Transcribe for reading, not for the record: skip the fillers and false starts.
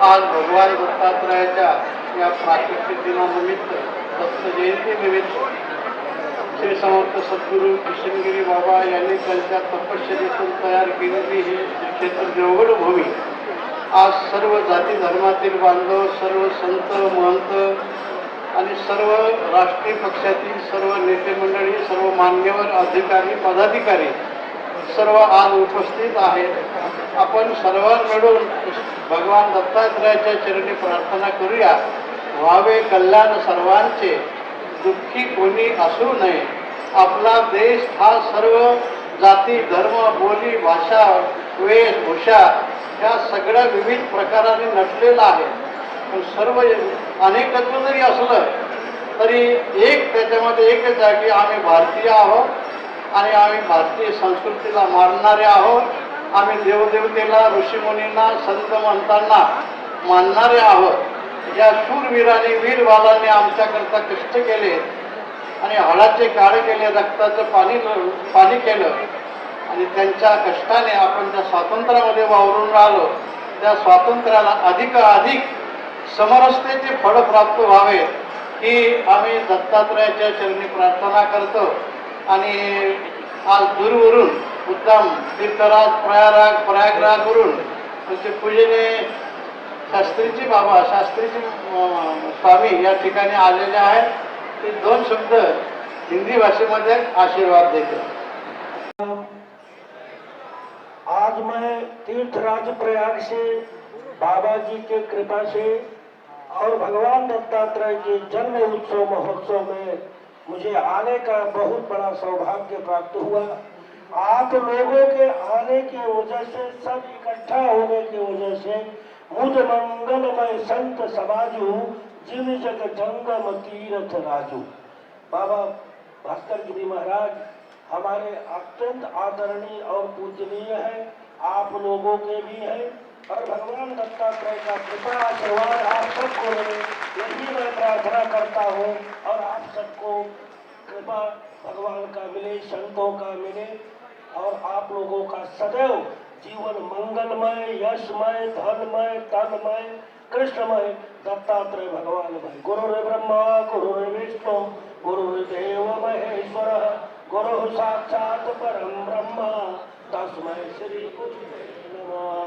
आज भगवान दत्तात्रयाच्या या प्राकट्य दिनानिमित्त दत्त जयंतीनिमित्त श्री समर्थ सद्गुरू किशनगिरी बाबा यांनी त्यांच्या तपश्चर्येतून तयार केलेली ही क्षेत्र देवगड भूमी आज सर्व जाती धर्मातील बांधव, सर्व संत महंत आणि सर्व राष्ट्रीय पक्षातील सर्व नेते मंडळी, सर्व मान्यवर अधिकारी पदाधिकारी सर्व आज उपस्थित आहेत। आपण सर्व मिळून भगवान दत्तात्रयाच्या चरणी प्रार्थना करूया, व्हावे कल्याण सर्वांचे, दुःखी कोणी असू नये। आपला देश हा सर्व जाती धर्म बोली भाषा वेशभूषा या सगळ्या विविध प्रकाराने नटलेला आहे, पण सर्व अनेकत्व जरी असलं तरी एक त्याच्यामध्ये एकच आहे की आम्ही भारतीय आहोत आणि आम्ही भारतीय संस्कृतीला मानणारे आहोत। आम्ही देवदेवतेला ऋषीमुनींना संत महंतांना मानणारे आहोत। या शूरवीरांनी वीरबालांनी आमच्याकरता कष्ट केले आणि हाडाचे काळे केले, रक्ताचं पाणी केलं आणि त्यांच्या कष्टाने आपण त्या स्वातंत्र्यामध्ये वावरून राहिलो। त्या स्वातंत्र्याला अधिक समरसतेचे फळ प्राप्त व्हावे ही आम्ही दत्तात्रयाच्या चरणी प्रार्थना करतो। आणि आज दूरवरून उत्तम तीर्थराज प्रयागराजवरून म्हणजे पूजेने शास्त्रीजी बाबा शास्त्रीजी स्वामी या ठिकाणी आलेले आहेत। ते दोन शब्द हिंदी भाषेमध्ये आशीर्वाद देते। आज मैं तीर्थराज प्रयाग से बाबा जी के कृपा से और भगवान दत्तात्रेय के जन्म उत्सव महोत्सव में मुझे आने का बहुत बड़ा सौभाग्य प्राप्त हुआ। आप लोगों के आने की वजह से, सब इकट्ठा होने की वजह से मुझ मंगलमय संत समाजू जिन जग जंगम तीर्थ राजू। बाबा भास्कर गिरी महाराज हमारे अत्यंत आदरणीय और पूजनीय है, आप लोगों के भी है और भगवान दत्तात्रेय का कृपा आशीर्वाद आप सबको मिले, यही मैं प्रार्थना करता हूँ। और आप सबको कृपा भगवान का मिले, संतों का मिले और आप लोगों का सदैव जीवन मंगलमय, यशमय, धनमय, तनमय, कृष्णमय, दत्तात्रेय भगवान भाई। गुरुर् ब्रह्मा गुरुर् विष्णु गुरुर्देव महेश्वर गुरु साक्षात परम ब्रह्म तस्मै श्री गुरुवे नमः।